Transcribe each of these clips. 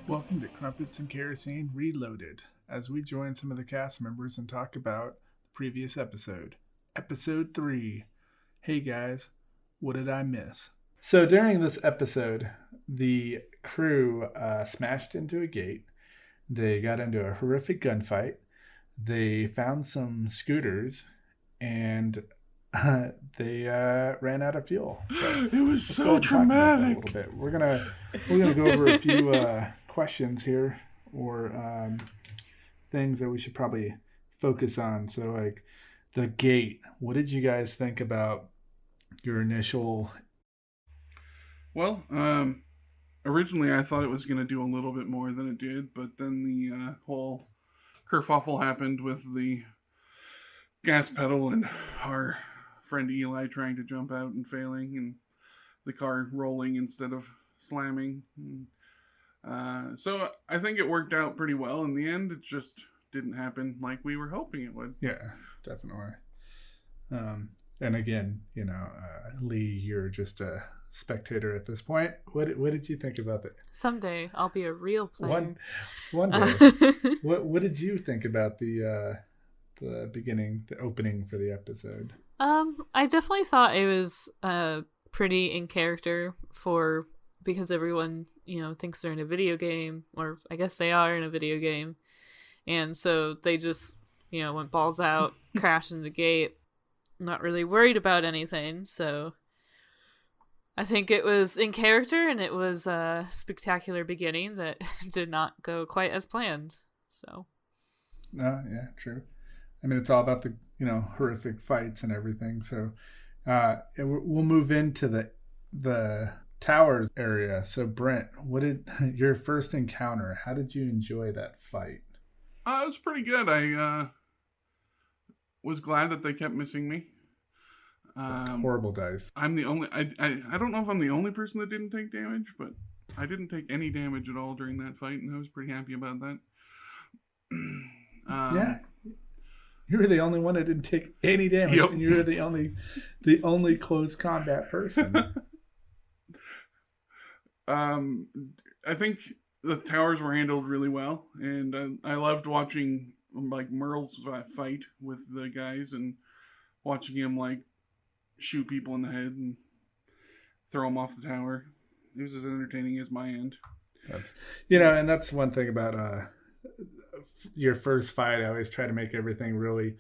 Welcome to Crumpets and Kerosene Reloaded, as we join some of the cast members and talk about the previous episode. Episode 3. Hey guys, what did I miss? So during this episode, the crew smashed into a gate. They got into a horrific gunfight. They found some scooters, and they ran out of fuel. So it was so dramatic. A little bit. We're gonna go over a few questions here, or things that we should probably focus on. So, like the gate. What did you guys think about your initial? Well, originally I thought it was going to do a little bit more than it did, but then the whole kerfuffle happened with the gas pedal and our friend Eli trying to jump out and failing, and the car rolling instead of slamming. So I think it worked out pretty well in the end. It just didn't happen like we were hoping it would. Yeah, definitely. And again, Lee, you're just a spectator at this point. What did you think about that? Someday I'll be a real player. One day. What did you think about the beginning, the opening for the episode? I definitely thought it was pretty in character because everyone, thinks they're in a video game, or I guess they are in a video game. And so they just, went balls out, crashed in the gate, not really worried about anything. So I think it was in character, and it was a spectacular beginning that did not go quite as planned. So. Yeah, true. I mean, it's all about the, horrific fights and everything. So we'll move into the towers area. So Brent, what did your first encounter? How did you enjoy that fight? It was pretty good. I was glad that they kept missing me. Horrible dice. I'm the only. I don't know if I'm the only person that didn't take damage, but I didn't take any damage at all during that fight, and I was pretty happy about that. Yeah. You were the only one that didn't take any damage, yep. And you were the only close combat person. I think the towers were handled really well, and I loved watching Merle's fight with the guys and watching him shoot people in the head and throw them off the tower. It was as entertaining as my end. That's and that's one thing about your first fight. I always try to make everything really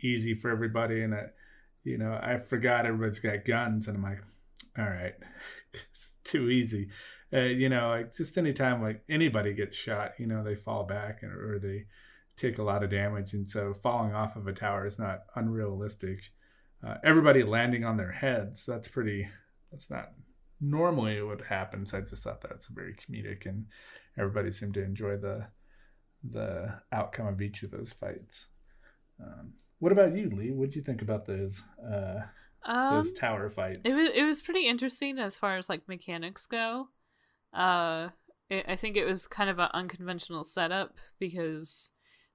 easy for everybody, and I forgot everybody's got guns, and I'm like, all right, it's too easy. Just anytime anybody gets shot, they fall back or they take a lot of damage, and so falling off of a tower is not unrealistic. Everybody landing on their heads, that's not normally what happens. I just thought that's very comedic, and everybody seemed to enjoy the outcome of each of those fights. What about you, Lee? What did you think about those tower fights? It was pretty interesting as far as mechanics go. I think it was kind of an unconventional setup because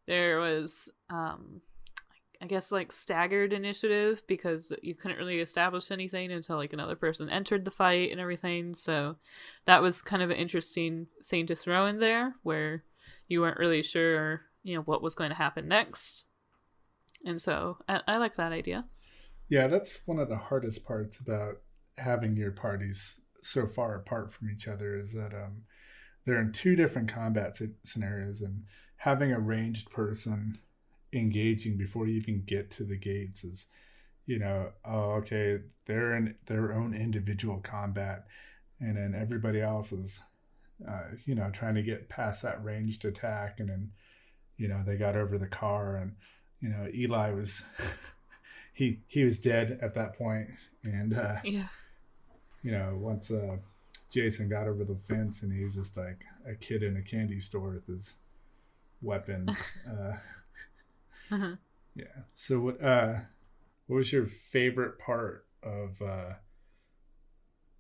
there was I guess staggered initiative, because you couldn't really establish anything until another person entered the fight and everything. So that was kind of an interesting thing to throw in there, where you weren't really sure, what was going to happen next. And so I like that idea. Yeah, that's one of the hardest parts about having your parties so far apart from each other, is that they're in two different combat scenarios, and having a ranged person engaging before you even get to the gates is, okay, they're in their own individual combat, and then everybody else is trying to get past that ranged attack, and then they got over the car, and Eli was he was dead at that point, and once Jason got over the fence, and he was just like a kid in a candy store with his weapon. Uh-huh. Yeah. So what was your favorite part of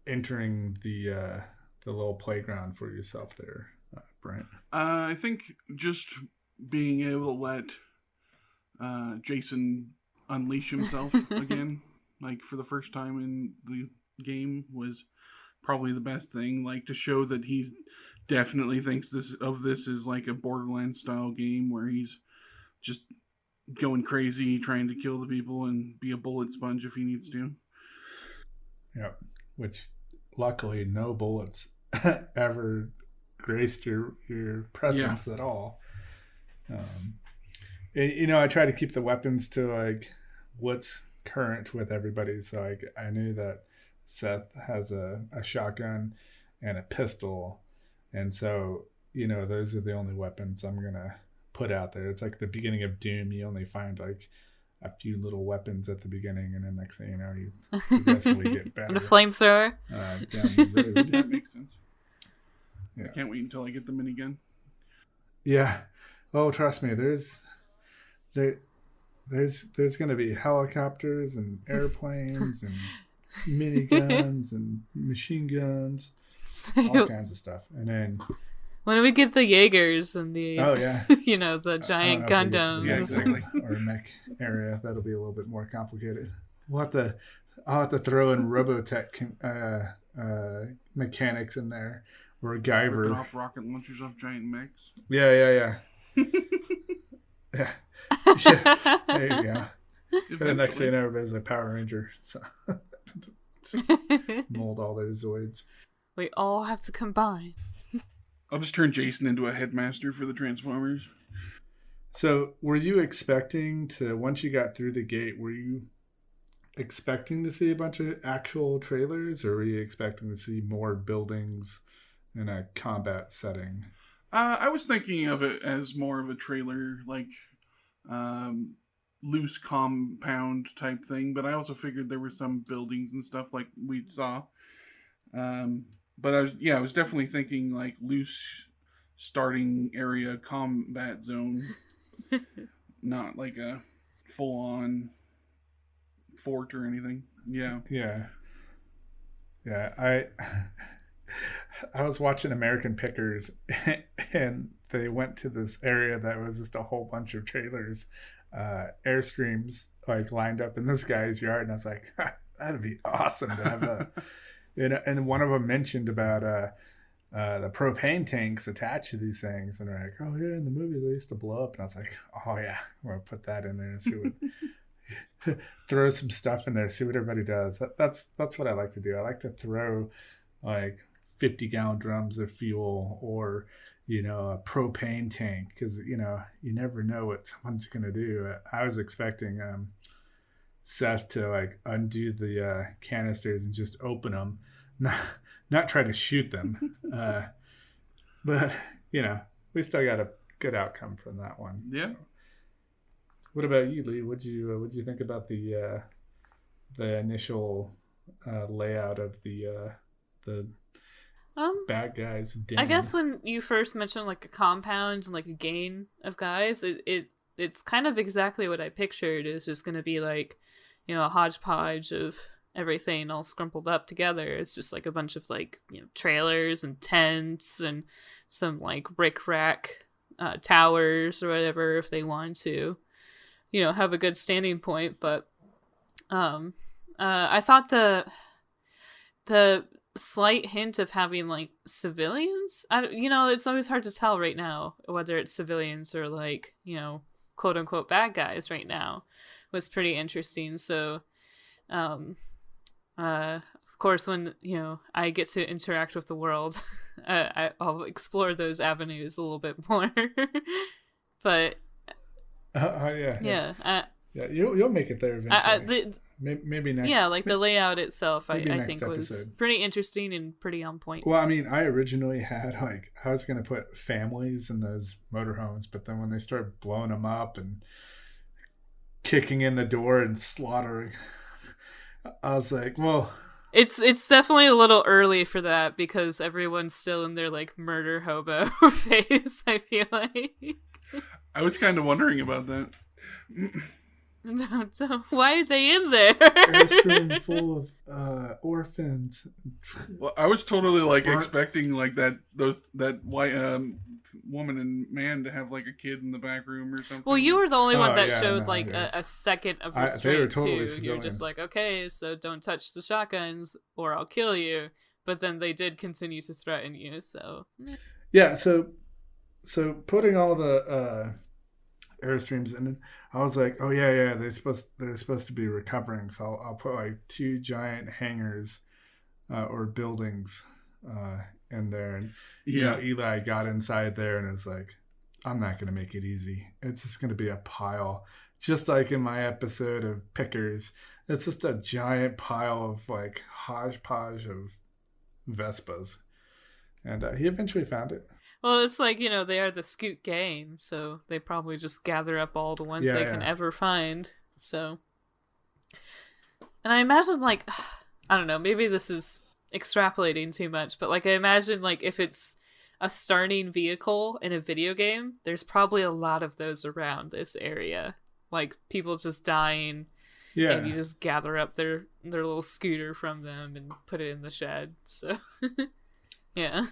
entering the little playground for yourself there, Brent? I think just being able to let Jason unleash himself again, for the first time in the game, was probably the best thing. To show that he's definitely thinks this is like a Borderlands style game where he's just going crazy trying to kill the people and be a bullet sponge if he needs to. Yeah, which luckily no bullets ever graced your presence at all. I try to keep the weapons to like what's current with everybody. So I knew that Seth has a shotgun and a pistol, and so those are the only weapons I'm gonna put out there. It's like the beginning of Doom. You only find like a few little weapons at the beginning, and then next thing you know, you progressively get better. And a flamethrower. Down the road. That makes sense. Yeah. I can't wait until I get the minigun. Yeah. Oh, trust me. There's going to be helicopters and airplanes and miniguns and machine guns, all kinds of stuff. And then when do we get the Jaegers and the the giant Gundams? Yeah, exactly. Or mech area, that'll be a little bit more complicated. I'll have to throw in Robotech mechanics in there, or Guyver. Ripping off rocket launchers off giant mechs. Yeah. Yeah. There you go. And the next thing you know, everybody's a Power Ranger. So mold all those Zoids. We all have to combine. I'll just turn Jason into a headmaster for the Transformers. So were you expecting to, once you got through the gate, were you expecting to see a bunch of actual trailers, or were you expecting to see more buildings in a combat setting? I was thinking of it as more of a trailer, like loose compound type thing, but I also figured there were some buildings and stuff like we saw. But I was definitely thinking like loose starting area combat zone, not like a full on fort or anything. Yeah. I was watching American Pickers, and they went to this area that was just a whole bunch of trailers, Airstreams like lined up in this guy's yard, and I was like, that'd be awesome to have a. And one of them mentioned about the propane tanks attached to these things, and they're like, oh yeah, in the movies they used to blow up, and I was like, oh yeah, we're gonna put that in there and see what. Throw some stuff in there, see what everybody does. That's what I like to do. I like to throw like 50-gallon drums of fuel, or a propane tank, because you never know what someone's gonna do. I was expecting Seth to like undo the canisters and just open them, not try to shoot them. But we still got a good outcome from that one. Yeah. What about you, Lee? What'd you think about the initial layout of the bad guys' den? I guess when you first mentioned like a compound and like a gang of guys, it's kind of exactly what I pictured. It's just going to be like, a hodgepodge of everything all scrumpled up together. It's just like a bunch of like, trailers and tents and some like rick-rack towers or whatever if they want to, have a good standing point. But I thought the slight hint of having like civilians, it's always hard to tell right now whether it's civilians or like, quote unquote bad guys right now, was pretty interesting. So of course when I get to interact with the world, I'll explore those avenues a little bit more. But you'll make it there eventually. Maybe next. Yeah, like the layout itself, I think episode was pretty interesting and pretty on point. Well, I mean, I originally had I was going to put families in those motorhomes, but then when they started blowing them up and kicking in the door and slaughtering, I was like, well, it's definitely a little early for that because everyone's still in their like murder hobo phase, I feel like. I was kind of wondering about that. No, why are they in there? Airstream full of orphans. Well, I was totally like expecting like that white woman and man to have like a kid in the back room or something. Well, you were the only one that showed a second of restraint they were totally too. civilian. You're just like, okay, so don't touch the shotguns or I'll kill you. But then they did continue to threaten you. So Yeah, so putting all the airstreams in, I was like, oh yeah, they're supposed to be recovering. So I'll put like 2 giant hangars or buildings in there, and you know, Eli got inside there and is like, I'm not gonna make it easy. It's just gonna be a pile, just like in my episode of Pickers. It's just a giant pile of like hodgepodge of Vespas, and he eventually found it. Well, it's like, they are the Scoot gang, so they probably just gather up all the ones they can ever find. So, and I imagine, like, I don't know, maybe this is extrapolating too much, but like I imagine, like, if it's a starting vehicle in a video game, there's probably a lot of those around this area. Like, people just dying, and you just gather up their little scooter from them and put it in the shed. So, yeah.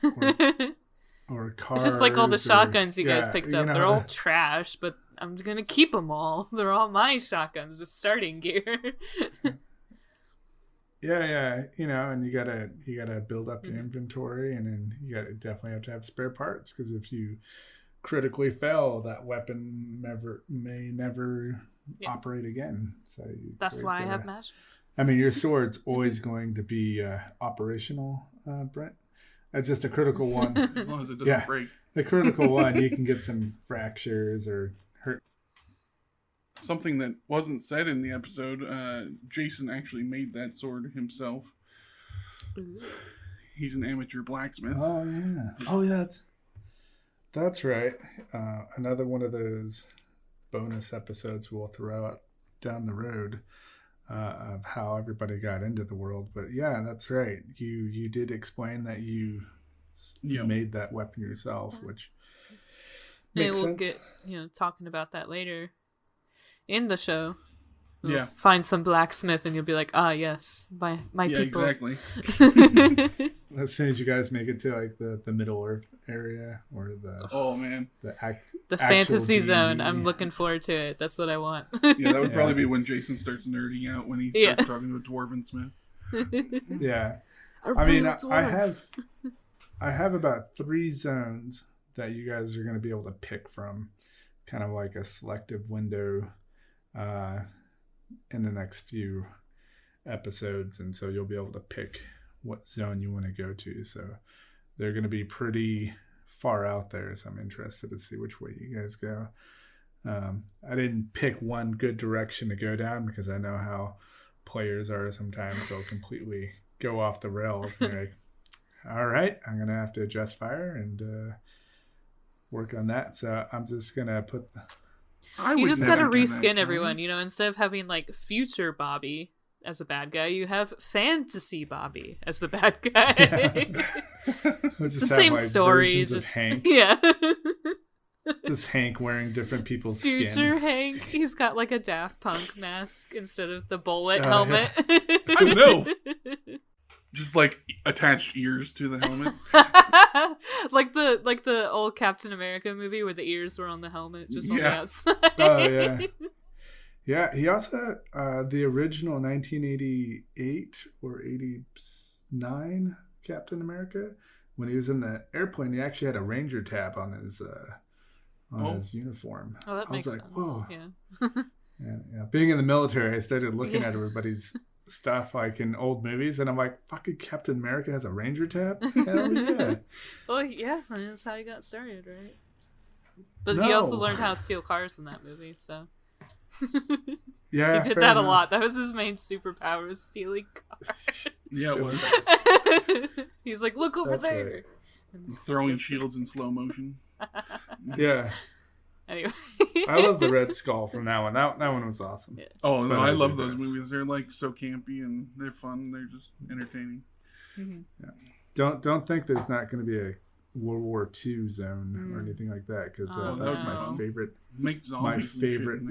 Or cars. It's just like all the shotguns you guys picked up. They're all trash, but I'm gonna keep them all. They're all my shotguns. It's starting gear. Yeah, and you gotta build up your inventory, and then you definitely have to have spare parts, because if you critically fail, that weapon may never operate again. So that's why I have magic. I mean, your sword's always going to be operational, Brent. That's just a critical one. As long as it doesn't break. The critical one, you can get some fractures or hurt. Something that wasn't said in the episode, Jason actually made that sword himself. Ooh. He's an amateur blacksmith. Oh, yeah. Oh, yeah. That's right. Another one of those bonus episodes we'll throw out down the road of how everybody got into the world. But yeah, that's right. You did explain that you made that weapon yourself, which makes sense. Get talking about that later in the show. We'll find some blacksmith and you'll be like, yes, my people. Exactly. As soon as you guys make it to like the Middle Earth area or the fantasy D&D zone, I'm looking forward to it. That's what I want. Yeah, that would probably be when Jason starts nerding out, when he starts talking to a dwarven smith. Yeah, I mean, I have about 3 zones that you guys are going to be able to pick from, kind of like a selective window in the next few episodes, and so you'll be able to pick what zone you want to go to. So they're going to be pretty far out there, so I'm interested to see which way you guys go. I didn't pick one good direction to go down because I know how players are sometimes. They'll completely go off the rails and you're like, all right, I'm going to have to adjust fire and work on that. So I'm just going to put you just gotta reskin everyone, instead of having like future Bobby as the bad guy, you have fantasy Bobby as the bad guy. It's the same story, just Hank. Yeah. Just Hank wearing different people's future skin. Hank, he's got like a Daft Punk mask instead of the bullet helmet. I know. Just like attached ears to the helmet. like the old Captain America movie where the ears were on the helmet, just on the outside. Oh yeah. Yeah, he also the original 1988 or 89 Captain America, when he was in the airplane, he actually had a Ranger tab on his his uniform. Oh, that makes sense. Whoa. Yeah. Yeah. Being in the military, I started looking at everybody's stuff like in old movies, and I'm like, fucking Captain America has a Ranger tab? Hell yeah. Well, yeah, I mean, that's how he got started, right? But he also learned how to steal cars in that movie, so. Yeah, he did that a lot. That was his main superpower, was stealing cars. Yeah, it was. He's like, look over there. Right. Throwing shields in slow motion. Yeah. Anyway. I love the Red Skull from that one. That one was awesome. Yeah. Oh, no, I love those movies. They're like so campy and they're fun. They're just entertaining. Mm-hmm. Yeah. Don't think there's not going to be a World War II zone or anything like that, because that's my favorite. Make zombies. My favorite.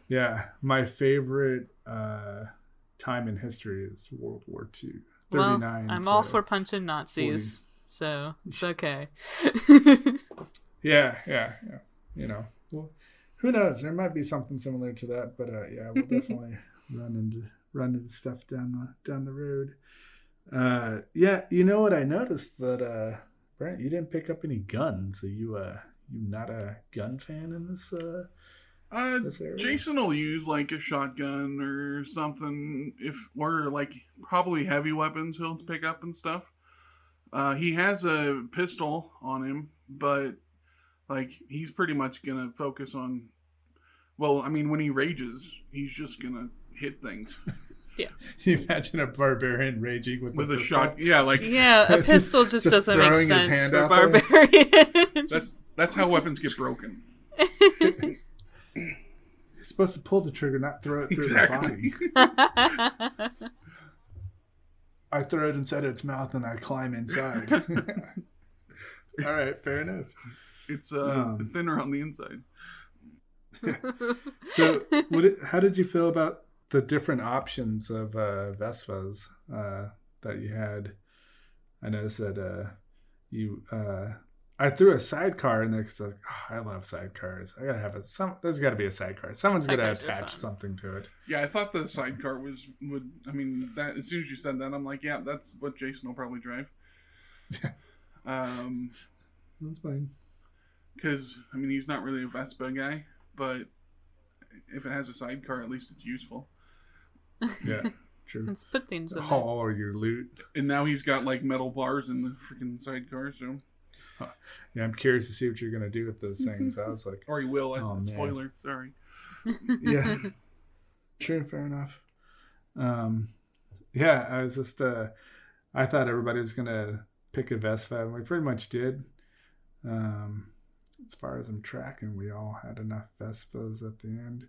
Yeah, my favorite time in history is World War II. 39. Well, I'm all for punching Nazis, 40. So it's okay. Yeah. Well, who knows? There might be something similar to that, but yeah, we'll definitely run into stuff down the road. Yeah, you know what I noticed, that Brent, you didn't pick up any guns. Are you not a gun fan in this this area? Jason will use like a shotgun or something, or like probably heavy weapons he'll pick up and stuff. He has a pistol on him, but like he's pretty much gonna focus on. Well, I mean, when he rages, he's just gonna hit things. Yeah. You imagine a barbarian raging with a shot. Yeah, like a pistol just doesn't make throwing his sense hand for out there. barbarian. that's how weapons get broken. He's supposed to pull the trigger, not throw it through Exactly. the body. I throw it inside its mouth and I climb inside. All right, fair enough. It's thinner on the inside. So, how did you feel about the different options of Vespas that you had? I noticed that I threw a sidecar in there because I love sidecars. I gotta have there's got to be a sidecar. Someone's gonna Sidecars are attach fun. something to it. Yeah, I thought the sidecar would. I mean, that as soon as you said that, I'm like, yeah, that's what Jason will probably drive. That's fine. Because I mean, he's not really a Vespa guy, but if it has a sidecar, at least it's useful. Yeah, true. Let's put things in there. Haul all your loot. And now he's got like metal bars in the freaking sidecar, so. Yeah, I'm curious to see what you're gonna do with those things. I was like, Or he will. Oh, man. Spoiler. Sorry. yeah, true, fair enough. Yeah, I was just I thought everybody was gonna pick a Vespa, and we pretty much did. As far as I'm tracking, we all had enough Vespas at the end.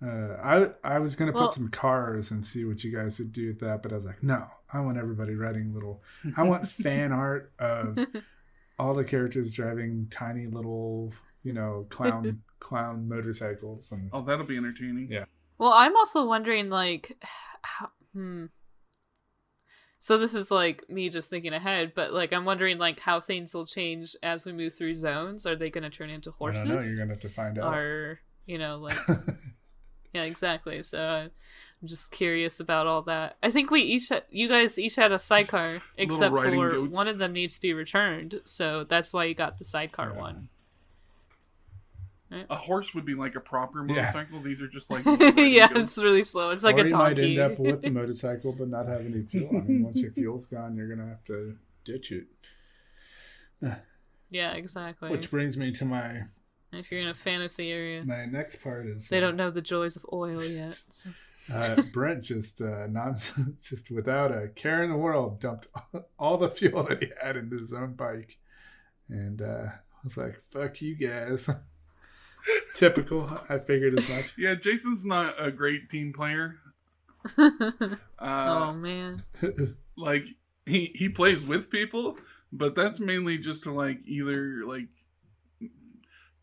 I was gonna put some cars and see what you guys would do with that, but I was like, no, I want everybody riding little. I want fan art of all the characters driving tiny little, clown motorcycles, and Oh, that'll be entertaining. Yeah. Well, I'm also wondering, like, so this is like me just thinking ahead, but like I'm wondering like how things will change as we move through zones. Are they going to turn into horses? I don't know. You're gonna have to find out. Or like yeah, exactly. So I'm just curious about all that. I think you guys each had a sidecar, except riding for goats. one of them needs to be returned. So that's why you got the sidecar one. A horse would be like a proper motorcycle. These are just like Yeah, goats. it's really slow. It's like or a you might donkey. end up with the motorcycle but not have any fuel. I mean, once your fuel's gone, you're gonna have to ditch it. Yeah, exactly. Which brings me to my If you're in a fantasy area, next part is they don't know the joys of oil yet. Brent just just without a care in the world dumped all the fuel that he had into his own bike, and I was like, "Fuck you guys." Typical. I figured as much. Yeah, Jason's not a great team player. Oh man. Like he plays with people, but that's mainly just to like either like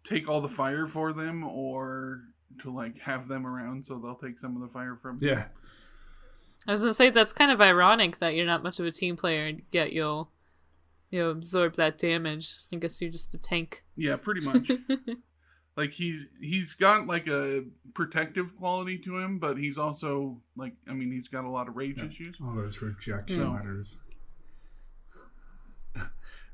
take all the fire for them or to like have them around so they'll take some of the fire from him. Yeah. I was gonna say that's kind of ironic that you're not much of a team player, yet you'll absorb that damage. I guess you're just the tank. Yeah, pretty much. Like he's got like a protective quality to him, but he's also like he's got a lot of rage issues. All those rejection So- letters.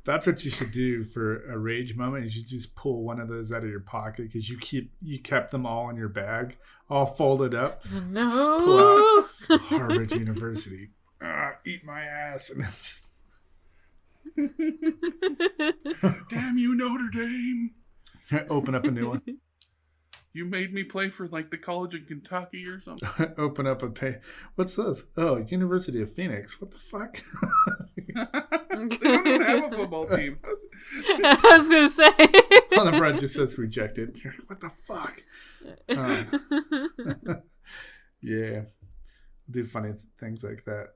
That's what you should do for a rage moment. You should just pull one of those out of your pocket because you kept them all in your bag, all folded up. No. Harvard University, eat my ass, and it's Damn you, Notre Dame! just open up a new one. You made me play for like the College of Kentucky or something. Open up a pay. What's this? Oh, University of Phoenix. What the fuck? They don't even have a football team. I was gonna say. On the front just says rejected. You're like, what the fuck? Yeah, do funny things like that.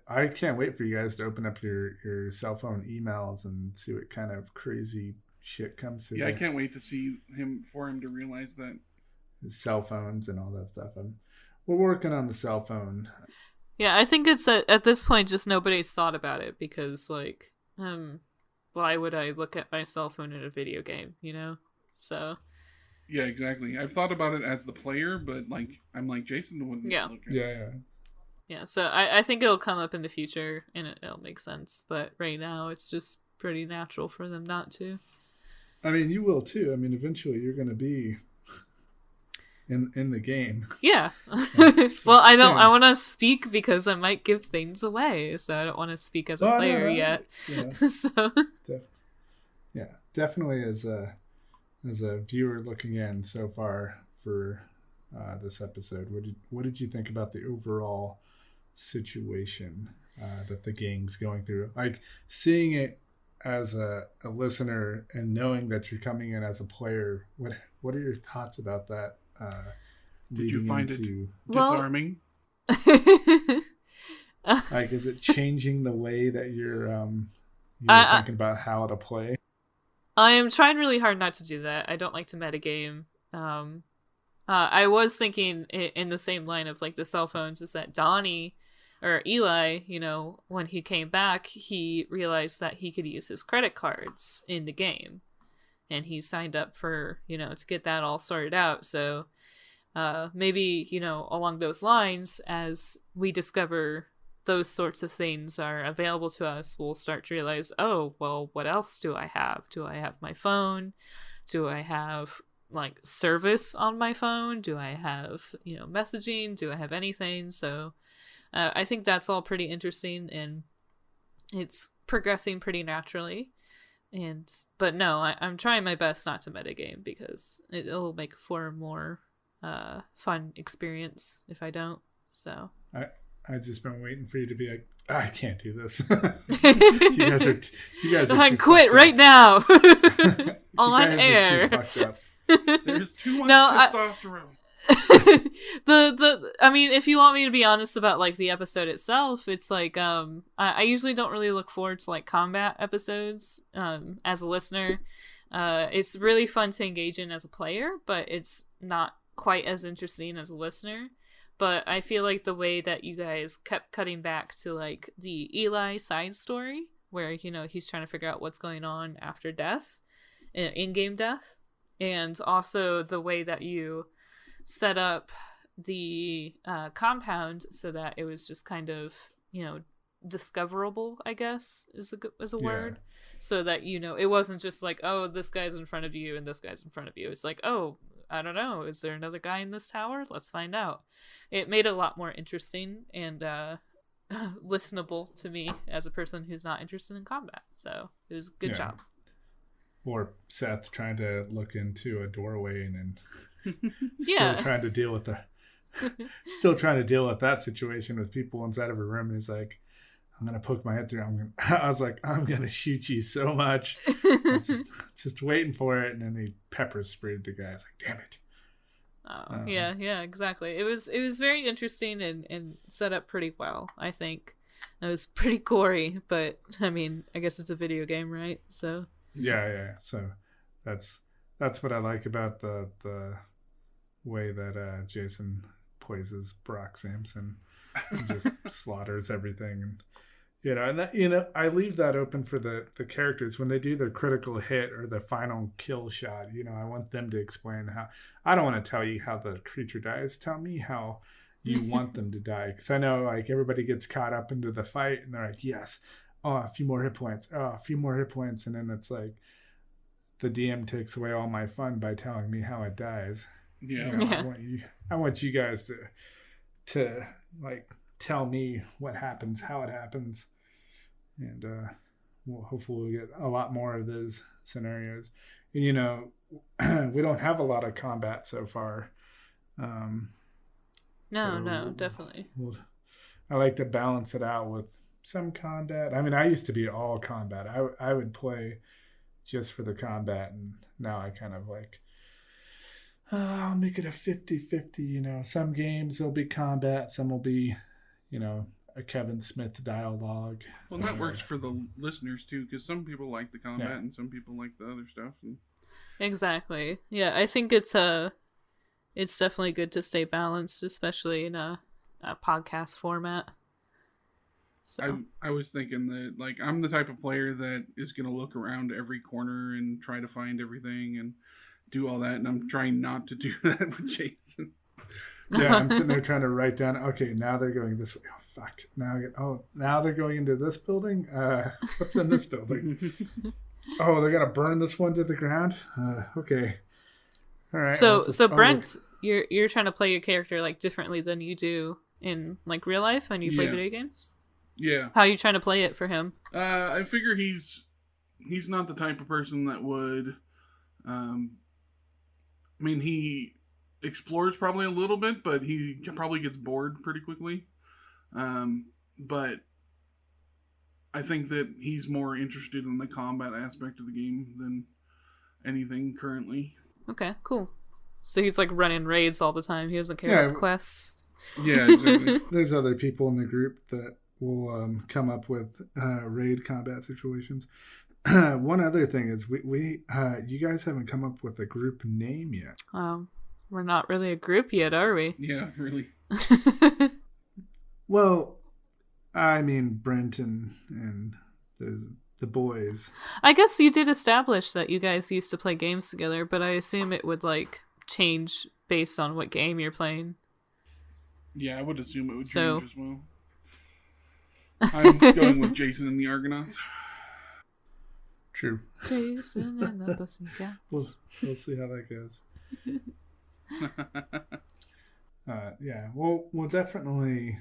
I can't wait for you guys to open up your cell phone emails and see what kind of crazy shit comes through. Yeah, I can't wait to see him to realize that. His cell phones and all that stuff. We're working on the cell phone. Yeah, I think it's at this point just nobody's thought about it because like, why would I look at my cell phone in a video game? So. Yeah, exactly. I've thought about it as the player, but like I'm like Jason wouldn't Yeah. look at it. Yeah, so I think it'll come up in the future and it'll make sense. But right now it's just pretty natural for them not to. I mean, you will too. I mean, eventually you're going to be in the game. Yeah. Yeah, Well, I soon. want to speak because I might give things away, so I don't want to speak as a player yet. Yeah, So definitely as a viewer looking in so far for this episode, what did you think about the overall situation that the gang's going through? Like seeing it as a listener and knowing that you're coming in as a player, what are your thoughts about that? Did you find it Well- disarming? Like, is it changing the way that you're thinking about how to play? I am trying really hard not to do that. I don't like to metagame. I was thinking in the same line of like the cell phones is that Donnie or Eli, you know, when he came back, he realized that he could use his credit cards in the game. And he signed up for, you know, to get that all sorted out. So maybe, you know, along those lines, as we discover those sorts of things are available to us, we'll start to realize, oh, well, what else do I have? Do I have my phone? Do I have like service on my phone? Do I have, you know, messaging? Do I have anything? So I think that's all pretty interesting, and it's progressing pretty naturally. But no, I'm trying my best not to metagame because it'll make for a more fun experience if I don't. So I've just been waiting for you to be like, I can't do this. you guys are I too quit fucked right up. now You on guys are air. too fucked up. There's too much No, testosterone. I mean, if you want me to be honest about like the episode itself, it's like I usually don't really look forward to like combat episodes as a listener. It's really fun to engage in as a player, but it's not quite as interesting as a listener. But I feel like the way that you guys kept cutting back to like the Eli side story, where, you know, he's trying to figure out what's going on after death, in-game death, and also the way that you set up the compound so that it was just kind of, you know, discoverable, I guess is a word. So that, you know, it wasn't just like, oh, this guy's in front of you and this guy's in front of you. It's like, oh, I don't know, is there another guy in this tower? Let's find out. It made it a lot more interesting and listenable to me as a person who's not interested in combat. So it was a good job. Or Seth trying to look into a doorway and then Yeah. still trying to deal with that situation with people inside of a room. And he's like, I'm gonna poke my head through. I was like, I'm gonna shoot you so much. just waiting for it, and then he pepper sprayed the guy. I was like, damn it. Oh, yeah, exactly. It was very interesting and set up pretty well, I think. It was pretty gory, but I mean, I guess it's a video game, right? So Yeah. So that's what I like about the way that Jason plays as Brock Sampson. He just slaughters everything, and I leave that open for the characters when they do their critical hit or the final kill shot. I want them to explain how. I don't want to tell you how the creature dies. Tell me how you want them to die, because I know like everybody gets caught up into the fight and they're like, yes, oh, a few more hit points, and then it's like the DM takes away all my fun by telling me how it dies. Yeah. I want you guys to like tell me what happens, how it happens, and hopefully we'll get a lot more of those scenarios. And, we don't have a lot of combat so far. No, definitely. I like to balance it out with some combat. I mean, I used to be all combat. I would play just for the combat, and now I kind of like, I'll make it a 50-50. Some games there'll be combat, some will be, a Kevin Smith dialogue. Well, that works for the listeners too, because some people like the combat and some people like the other stuff. Exactly. Yeah, I think it's definitely good to stay balanced, especially in a podcast format. So I was thinking that, like, I'm the type of player that is going to look around every corner and try to find everything and do all that, and I'm trying not to do that with Jason. Yeah, I'm sitting there trying to write down. Okay, now they're going this way. Oh fuck! Now they're going into this building. What's in this building? Oh, they're gonna burn this one to the ground. Okay. All right. So Brent, you're trying to play your character like differently than you do in like real life when you play video games. Yeah. How are you trying to play it for him? I figure he's not the type of person that would. I mean, he explores probably a little bit, but he probably gets bored pretty quickly. But I think that he's more interested in the combat aspect of the game than anything currently. Okay, cool. So he's like running raids all the time. He doesn't care about quests. Yeah, exactly. There's other people in the group that will come up with raid combat situations. One other thing is we you guys haven't come up with a group name yet. We're not really a group yet, are we? Yeah, really. Well, I mean Brent and the boys. I guess you did establish that you guys used to play games together, but I assume it would like change based on what game you're playing. Yeah, I would assume it would change as well. I'm going with Jason and the Argonauts. True. Jason and the Pussycat. We'll see how that goes. Yeah, we'll definitely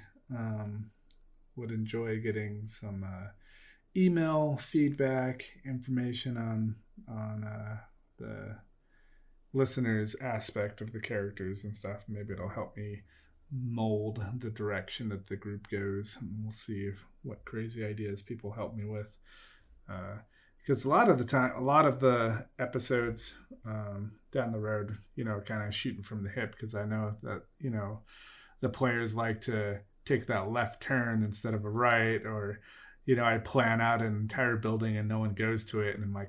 would enjoy getting some email feedback, information on the listeners' aspect of the characters and stuff. Maybe it'll help me mold the direction that the group goes, and we'll see what crazy ideas people help me with. Because a lot of the episodes down the road, kind of shooting from the hip, because I know that, the players like to take that left turn instead of a right, or, I plan out an entire building and no one goes to it, and I'm like,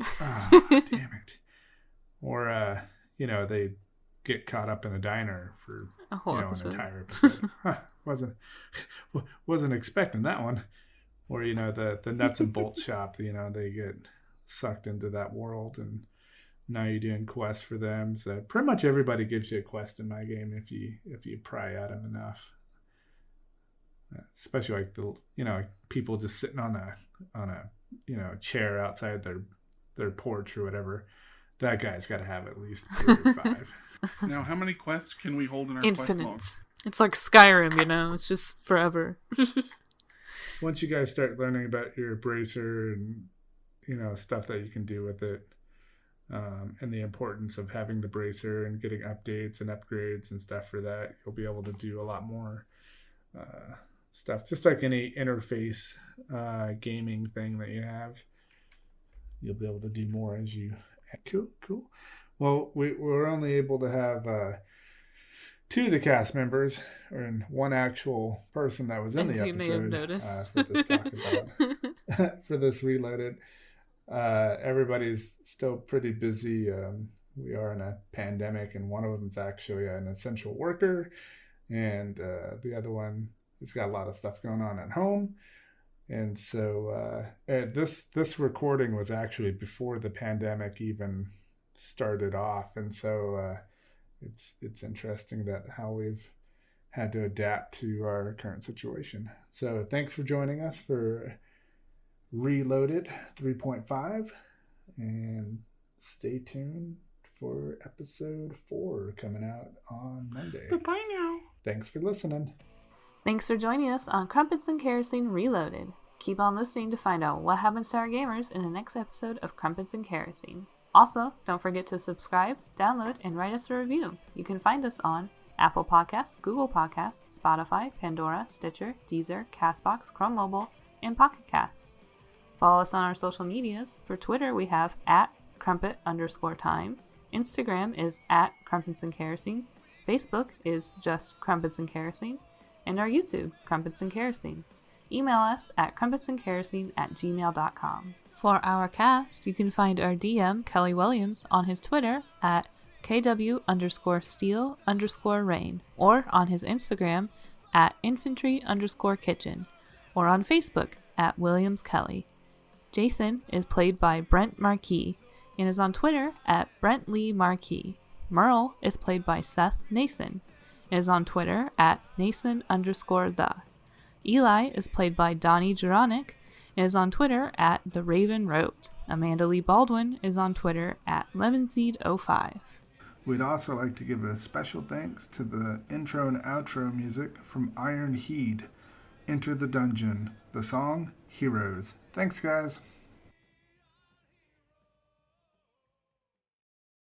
damn it. Or, they get caught up in a diner for, an entire episode. Wasn't expecting that one. Or, the nuts and bolts shop, they get sucked into that world, and now you're doing quests for them. So pretty much everybody gives you a quest in my game if you pry at them enough. Especially like the people just sitting on a chair outside their porch or whatever. That guy's got to have at least 3 or 5. Now, how many quests can we hold in our Infinite. quest log? It's like Skyrim, it's just forever. Once you guys start learning about your bracer and stuff that you can do with it, and the importance of having the bracer and getting updates and upgrades and stuff for that, you'll be able to do a lot more stuff. Just like any interface gaming thing that you have, you'll be able to do more as you. Cool. Well, we're only able to have 2 of the cast members, and 1 actual person that was in the episode. You may have noticed. For this talk about for this Reloaded. Everybody's still pretty busy. We are in a pandemic, and one of them is actually an essential worker, and the other one has got a lot of stuff going on at home. And so this recording was actually before the pandemic even started off, and so it's interesting that how we've had to adapt to our current situation. So thanks for joining us for Reloaded 3.5, and stay tuned for episode 4 coming out on Monday. Bye now. Thanks for listening. Thanks for joining us on Crumpets and Kerosene Reloaded. Keep on listening to find out what happens to our gamers in the next episode of Crumpets and Kerosene. Also, don't forget to subscribe, download, and write us a review. You can find us on Apple Podcasts, Google Podcasts, Spotify, Pandora, Stitcher, Deezer, CastBox, Chrome Mobile, and Pocket Cast. Follow us on our social medias. For Twitter, we have @crumpet_time. Instagram is @crumpetsandkerosene. Facebook is just Crumpets and Kerosene. And our YouTube, Crumpets and Kerosene. Email us at crumpetsandkerosene@gmail.com. For our cast, you can find our DM, Kelly Williams, on his Twitter at KW_Steel_Rain, or on his Instagram at Infantry_Kitchen, or on Facebook at Williams Kelly. Jason is played by Brent Marquis and is on Twitter at Brent Lee Marquis. Merle is played by Seth Nason, and is on Twitter at Nason_the. Eli is played by Donnie Juronic and is on Twitter at The Raven Wrote. Amanda Lee Baldwin is on Twitter at Lemonseed05. We'd also like to give a special thanks to the intro and outro music from Iron Heed, Enter the Dungeon, the song Heroes. Thanks, guys.